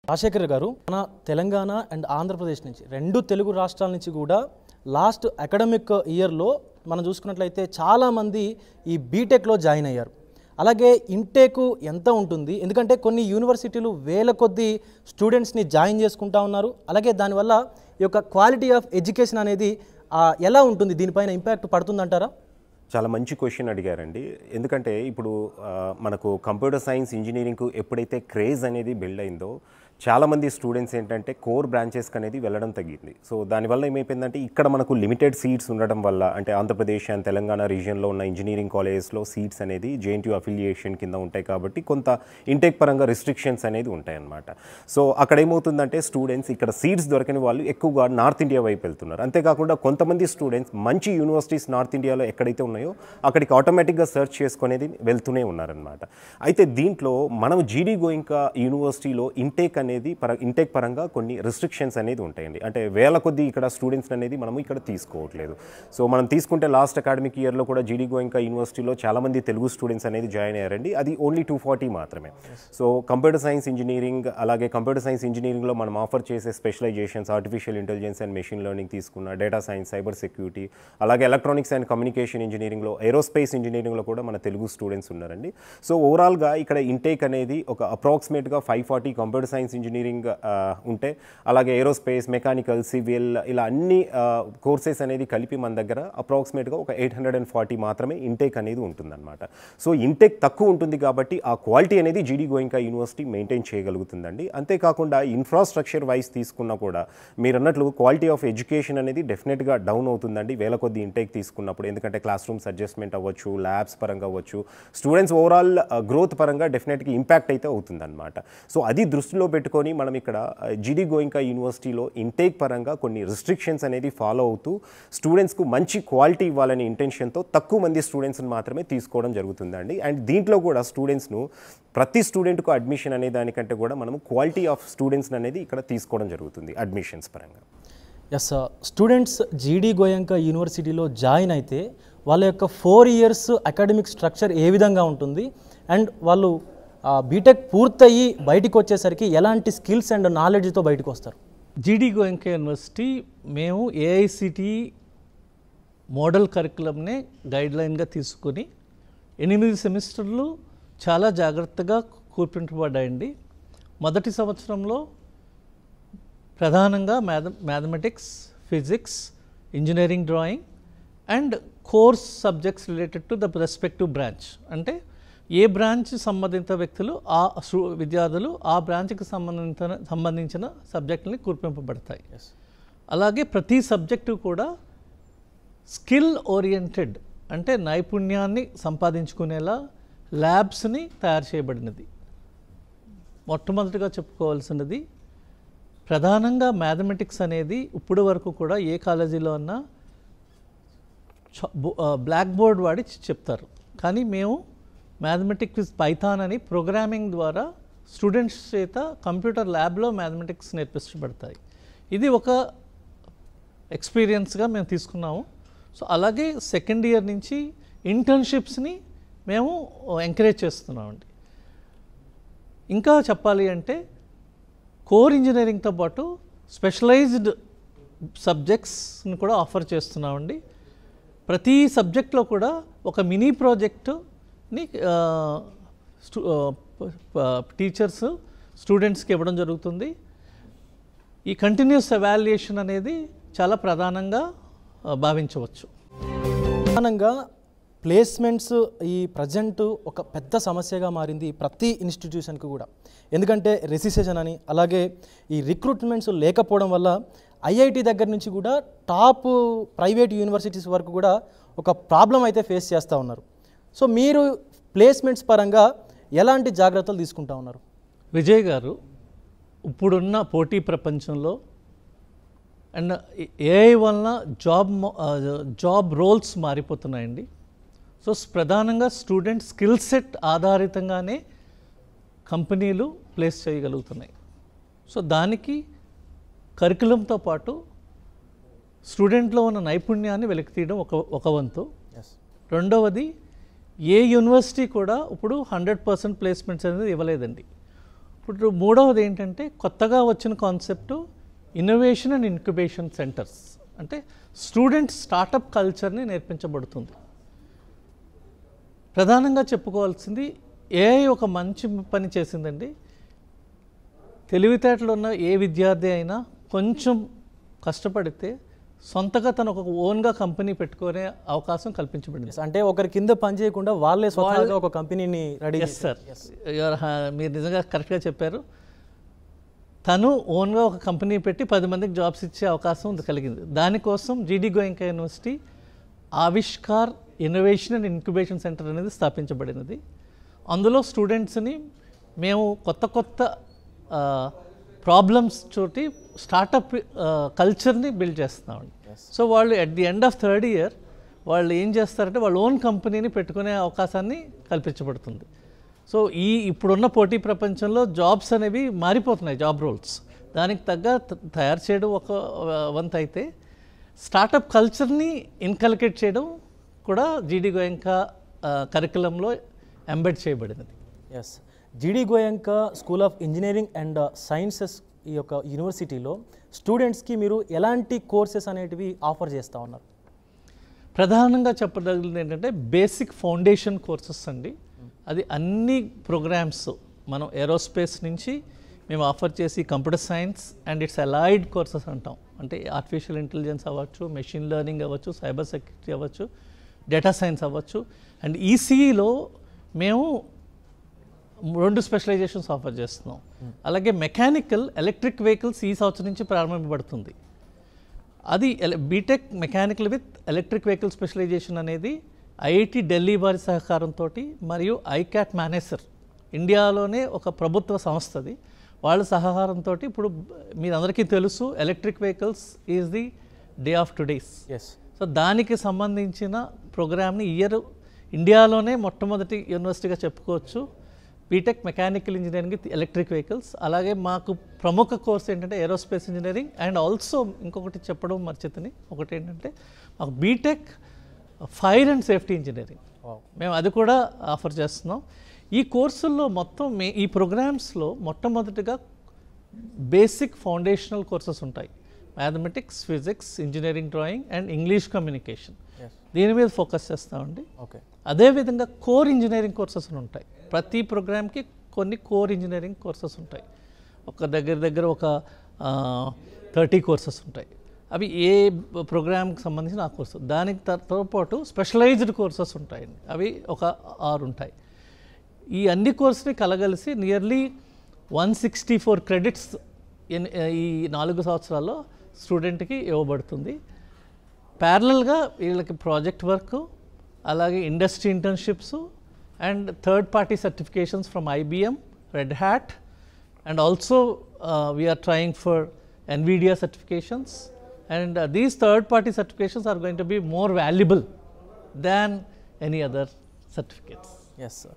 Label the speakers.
Speaker 1: రాజశేఖర్ గారు మన తెలంగాణ అండ్ ఆంధ్రప్రదేశ్ నుంచి రెండు తెలుగు రాష్ట్రాల నుంచి కూడా లాస్ట్ అకాడమిక్ ఇయర్లో మనం చూసుకున్నట్లయితే చాలామంది ఈ బీటెక్లో జాయిన్ అయ్యారు. అలాగే ఇంటేక్ ఎంత ఉంటుంది, ఎందుకంటే కొన్ని యూనివర్సిటీలు వేల కొద్ది స్టూడెంట్స్ని జాయిన్ చేసుకుంటా ఉన్నారు. అలాగే దానివల్ల ఈ యొక్క క్వాలిటీ ఆఫ్ ఎడ్యుకేషన్ అనేది ఎలా ఉంటుంది, దీనిపైన ఇంపాక్ట్ పడుతుందంటారా?
Speaker 2: చాలా మంచి క్వశ్చన్ అడిగారండి. ఎందుకంటే ఇప్పుడు మనకు కంప్యూటర్ సైన్స్ ఇంజనీరింగ్కు ఎప్పుడైతే క్రేజ్ అనేది బిల్డ్ అయిందో చాలామంది స్టూడెంట్స్ ఏంటంటే కోర్ బ్రాంచెస్కి అనేది వెళ్ళడం తగ్గింది. సో దానివల్ల ఏమైపోయిందంటే ఇక్కడ మనకు లిమిటెడ్ సీట్స్ ఉండడం వల్ల, అంటే ఆంధ్రప్రదేశ్ అండ్ తెలంగాణ రీజియన్లో ఉన్న ఇంజనీరింగ్ కాలేజెస్లో సీట్స్ అనేది జేఎన్టీయూ అఫిలియేషన్ కింద ఉంటాయి కాబట్టి కొంత ఇంటేక్ పరంగా రిస్ట్రిక్షన్స్ అనేది ఉంటాయన్నమాట. సో అక్కడ ఏమవుతుందంటే స్టూడెంట్స్ ఇక్కడ సీట్స్ దొరకని వాళ్ళు ఎక్కువగా నార్త్ ఇండియా వైపు వెళ్తున్నారు. అంతేకాకుండా కొంతమంది స్టూడెంట్స్ మంచి యూనివర్సిటీస్ నార్త్ ఇండియాలో ఎక్కడైతే ఉన్నాయో అక్కడికి ఆటోమేటిక్గా సెర్చ్ చేసుకునేది వెళ్తూనే ఉన్నారనమాట. అయితే దీంట్లో మనం జీడీ గోయింకా యూనివర్సిటీలో ఇంటేక్ పరంగా కొన్ని రిస్ట్రిక్షన్స్ అనేది ఉంటాయండి. అంటే వేల కొద్ది ఇక్కడ స్టూడెంట్స్ అనేది మనం ఇక్కడ తీసుకోవట్లేదు. సో మనం తీసుకుంటే లాస్ట్ అకాడమిక్ ఇయర్లో కూడా జీడీ గోయింకా యూనివర్సిటీలో చాలామంది తెలుగు స్టూడెంట్స్ అనేది జాయిన్ అయ్యారండి. అది ఓన్లీ 240 మాత్రమే. సో కంప్యూటర్ సైన్స్ ఇంజనీరింగ్, అలాగే కంప్యూటర్ సైన్స్ ఇంజనీరింగ్లో మనం ఆఫర్ చేసే specializations artificial intelligence and machine learning తీసుకున్న, డేటా సైన్స్, సైబర్ సెక్యూరిటీ, అలాగే ఎలక్ట్రానిక్స్ అండ్ కమ్యూనికేషన్ ఇంజనీరింగ్లో, ఏరోస్పేస్ ఇంజనీరింగ్లో కూడా మన తెలుగు స్టూడెంట్స్ ఉన్నారండి. సో ఓవరాల్గా ఇక్కడ ఇంటేక్ అనేది ఒక అప్రాక్సిమేట్గా 540 కంప్యూటర్ సైన్స్ ఇంజనీరింగ్ ఉంటే, అలాగే ఏరోస్పేస్, మెకానికల్, సివిల్ ఇలా అన్ని కోర్సెస్ అనేది కలిపి మన దగ్గర అప్రాక్సిమేట్గా ఒక 840 మాత్రమే ఇంటేక్ అనేది ఉంటుందన్నమాట. సో ఇంటేక్ తక్కువ ఉంటుంది కాబట్టి ఆ క్వాలిటీ అనేది జీడీ గోయింకా యూనివర్సిటీ మెయింటైన్ చేయగలుగుతుందండి. అంతేకాకుండా ఇన్ఫ్రాస్ట్రక్చర్ వైజ్ తీసుకున్నా కూడా మీరు అన్నట్లు క్వాలిటీ ఆఫ్ ఎడ్యుకేషన్ అనేది డెఫినెట్గా డౌన్ అవుతుందండి వేల కొద్ది ఇంటేక్ తీసుకున్నప్పుడు. ఎందుకంటే క్లాస్ రూమ్స్ అడ్జస్ట్మెంట్ అవ్వచ్చు, ల్యాబ్స్ పరంగా అవ్వచ్చు, స్టూడెంట్స్ ఓవరాల్ గ్రోత్ పరంగా డెఫినెట్గా ఇంపాక్ట్ అయితే అవుతుందన్నమాట. సో అది దృష్టిలో పెట్టుకొని మనం ఇక్కడ జీడీ గోయింకా యూనివర్సిటీలో ఇంటేక్ పరంగా కొన్ని రిస్ట్రిక్షన్స్ అనేది ఫాలో అవుతూ స్టూడెంట్స్కు మంచి క్వాలిటీ ఇవ్వాలనే ఇంటెన్షన్తో తక్కువ మంది స్టూడెంట్స్ని మాత్రమే తీసుకోవడం జరుగుతుందండి. అండ్ దీంట్లో కూడా స్టూడెంట్స్ను ప్రతి స్టూడెంట్కు అడ్మిషన్ అనే దానికంటే కూడా మనం క్వాలిటీ ఆఫ్ స్టూడెంట్స్ అనేది ఇక్కడ తీసుకోవడం జరుగుతుంది అడ్మిషన్స్ పరంగా.
Speaker 1: ఎస్, స్టూడెంట్స్ జీడీ గోయంకా యూనివర్సిటీలో జాయిన్ అయితే వాళ్ళ యొక్క 4 years అకాడమిక్ స్ట్రక్చర్ ఏ విధంగా ఉంటుంది, అండ్ వాళ్ళు బీటెక్ పూర్తయ్యి బయటికి వచ్చేసరికి ఎలాంటి స్కిల్స్ అండ్ నాలెడ్జ్తో బయటకు వస్తారు?
Speaker 3: జీడీ గోయంకా యూనివర్సిటీ మేము ఏఐసిటిఈ మోడల్ కరికులంనే గైడ్లైన్గా తీసుకొని 8 సెమిస్టర్లు చాలా జాగ్రత్తగా కూర్పించబడ్డాయండి. మొదటి సంవత్సరంలో ప్రధానంగా mathematics, physics, engineering, drawing and course subjects related to the respective branch. అంటే ఏ బ్రాంచ్ సంబంధిత వ్యక్తులు విద్యార్థులు ఆ బ్రాంచ్కి సంబంధించిన సబ్జెక్టులని కూర్పింపబడతాయి. అలాగే ప్రతి సబ్జెక్టు కూడా స్కిల్ ఓరియంటెడ్, అంటే నైపుణ్యాన్ని సంపాదించుకునేలా ల్యాబ్స్ని తయారు చేయబడినది. మొట్టమొదటిగా చెప్పుకోవాల్సినది ప్రధానంగా మ్యాథమెటిక్స్ అనేది ఇప్పుడు వరకు కూడా ఏ కాలేజీలో అన్నా బ్లాక్ బోర్డ్ వాడి చెప్తారు, కానీ మేము మ్యాథమెటిక్స్ విత్ పైథాన్ అని ప్రోగ్రామింగ్ ద్వారా స్టూడెంట్స్ చేత కంప్యూటర్ ల్యాబ్లో మ్యాథమెటిక్స్ నేర్పించబడతాయి. ఇది ఒక ఎక్స్పీరియన్స్గా మేము తీసుకున్నాము. సో అలాగే సెకండ్ ఇయర్ నుంచి ఇంటర్న్షిప్స్ని మేము ఎంకరేజ్ చేస్తున్నామండి. ఇంకా చెప్పాలి అంటే కోర్ ఇంజనీరింగ్తో పాటు స్పెషలైజ్డ్ సబ్జెక్ట్స్ని కూడా ఆఫర్ చేస్తున్నామండి. ప్రతి సబ్జెక్ట్లో కూడా ఒక మినీ ప్రాజెక్టుని టీచర్స్ స్టూడెంట్స్కి ఇవ్వడం జరుగుతుంది. ఈ కంటిన్యూస్ ఎవాల్యుయేషన్ అనేది చాలా ప్రధానంగా భావించవచ్చు.
Speaker 1: ప్రధానంగా ప్లేస్మెంట్స్ ఈ ప్రజెంట్ ఒక పెద్ద సమస్యగా మారింది ప్రతి ఇన్స్టిట్యూషన్కి కూడా. ఎందుకంటే రెసిసేషన్ అని, అలాగే ఈ రిక్రూట్మెంట్స్ లేకపోవడం వల్ల ఐఐటి దగ్గర నుంచి కూడా టాప్ ప్రైవేట్ యూనివర్సిటీస్ వరకు కూడా ఒక ప్రాబ్లం అయితే ఫేస్ చేస్తూ ఉన్నారు. సో మీరు ప్లేస్మెంట్స్ పరంగా ఎలాంటి జాగ్రత్తలు తీసుకుంటా ఉన్నారు?
Speaker 3: విజయ్ గారు, ఇప్పుడున్న పోటీ ప్రపంచంలో అండ్ ఏఐ వలన జాబ్ రోల్స్ మారిపోతున్నాయండి. సో ప్రధానంగా స్టూడెంట్ స్కిల్ సెట్ ఆధారితంగానే కంపెనీలు ప్లేస్ చేయగలుగుతున్నాయి. సో దానికి కరికులంతో పాటు స్టూడెంట్లో ఉన్న నైపుణ్యాన్ని వెలికితీయడం ఒక వంతు. రెండవది, ఏ యూనివర్సిటీ కూడా ఇప్పుడు 100% ప్లేస్మెంట్స్ అనేది ఇవ్వలేదండి. ఇప్పుడు మూడవది ఏంటంటే కొత్తగా వచ్చిన concept innovation and incubation centres. అంటే స్టూడెంట్స్ స్టార్టప్ కల్చర్ని నేర్పించబడుతుంది. ప్రధానంగా చెప్పుకోవాల్సింది ఏఐ ఒక మంచి పని చేసిందండి. తెలివితేటలు ఉన్న ఏ విద్యార్థి అయినా కొంచెం కష్టపడితే సొంతగా తను ఒక ఓన్గా కంపెనీ పెట్టుకునే అవకాశం కల్పించబడింది.
Speaker 1: అంటే ఒకరి కింద పని చేయకుండా వాళ్ళే స్వతహాగా ఒక కంపెనీని రెడీ
Speaker 3: సార్. మీరు నిజంగా కరెక్ట్గా చెప్పారు. తను ఓన్గా ఒక కంపెనీ పెట్టి 10 మందికి జాబ్స్ ఇచ్చే అవకాశం కలిగింది. దానికోసం జీడి Goenka university Avishkar innovation and incubation centre అనేది స్థాపించబడినది. అందులో స్టూడెంట్స్ని మేము కొత్త ప్రాబ్లమ్స్ తోటి స్టార్టప్ కల్చర్ని బిల్డ్ చేస్తున్నామండి. సో వాళ్ళు at the end of 3rd year వాళ్ళు ఏం చేస్తారంటే వాళ్ళ ఓన్ కంపెనీని పెట్టుకునే అవకాశాన్ని కల్పించబడుతుంది. సో ఇప్పుడున్న పోటీ ప్రపంచంలో జాబ్స్ అనేవి మారిపోతున్నాయి, జాబ్ రోల్స్. దానికి తగ్గ తయారు చేయడం ఒక వంతు అయితే స్టార్టప్ కల్చర్ని ఇన్కల్కేట్ చేయడం కూడా జీడి గోయంకా కరికులంలో ఎంబెడ్ చేయబడినది.
Speaker 1: ఎస్, జీడి Goenka school of engineering and sciences ఈ యొక్క యూనివర్సిటీలో స్టూడెంట్స్కి మీరు ఎలాంటి కోర్సెస్ అనేటివి ఆఫర్ చేస్తూ ఉన్నారు?
Speaker 3: ప్రధానంగా చెప్పదగినది ఏంటంటే బేసిక్ ఫౌండేషన్ కోర్సెస్ అండి. అది అన్ని ప్రోగ్రామ్స్ మనం ఏరోస్పేస్ నుంచి మేము ఆఫర్ చేసి computer science and it's allied courses అంటాం. అంటే ఆర్టిఫిషియల్ ఇంటెలిజెన్స్ అవ్వచ్చు, మెషిన్ లెర్నింగ్ అవ్వచ్చు, సైబర్ సెక్యూరిటీ అవ్వచ్చు, డేటా సైన్స్ అవ్వచ్చు. అండ్ ఈసీఈలో మేము 2 స్పెషలైజేషన్స్ ఆఫర్ చేస్తున్నాం. అలాగే మెకానికల్ ఎలక్ట్రిక్ వెహికల్స్ ఈ సంవత్సరం నుంచి ప్రారంభించబడుతుంది. అది B Tech mechanical with electric vehicle specialization అనేది ఐఐటి ఢిల్లీ వారి సహకారంతో మరియు ఐక్యాట్ మేనేసర్ ఇండియాలోనే ఒక ప్రభుత్వ సంస్థది వాళ్ళ సహకారంతో ఇప్పుడు మీరందరికీ తెలుసు electric vehicles is the day of today's. So దానికి సంబంధించిన ప్రోగ్రామ్ని ఇండియాలోనే మొట్టమొదటి యూనివర్సిటీగా చెప్పుకోవచ్చు. B Tech mechanical engineering with electric vehicles. అలాగే మాకు ప్రముఖ కోర్స్ ఏంటంటే ఏరోస్పేస్ ఇంజనీరింగ్. అండ్ ఆల్సో ఇంకొకటి చెప్పడం మర్చితని, ఒకటి ఏంటంటే మాకు B Tech fire and safety engineering మేము అది కూడా ఆఫర్ చేస్తున్నాం. ఈ కోర్సుల్లో మొత్తం ఈ ప్రోగ్రామ్స్లో మొట్టమొదటిగా బేసిక్ ఫౌండేషనల్ కోర్సెస్ ఉంటాయి. Mathematics, physics, engineering, drawing and English communication. దీని మీద ఫోకస్ చేస్తామండి. అదేవిధంగా కోర్ ఇంజనీరింగ్ కోర్సెస్ ఉంటాయి. ప్రతి ప్రోగ్రామ్కి కొన్ని కోర్ ఇంజనీరింగ్ కోర్సెస్ ఉంటాయి. ఒక దగ్గర ఒక 30 కోర్సెస్ ఉంటాయి. అవి ఏ ప్రోగ్రామ్కి సంబంధించిన ఆ కోర్సు. దానికి పాటు స్పెషలైజ్డ్ కోర్సెస్ ఉంటాయండి. అవి ఒక 6 ఉంటాయి. ఈ అన్ని కోర్సుని కలగలిసి నియర్లీ 164 క్రెడిట్స్ ఈ 4 సంవత్సరాల్లో స్టూడెంట్కి ఇవ్వబడుతుంది. ప్యారలల్గా వీళ్ళకి ప్రాజెక్ట్ వర్క్, అలాగే industry internships and third party certifications from IBM, Red Hat, and also we are trying for NVIDIA certifications, and these third party certifications are going to be more valuable than any other certificates.
Speaker 1: Yes, sir.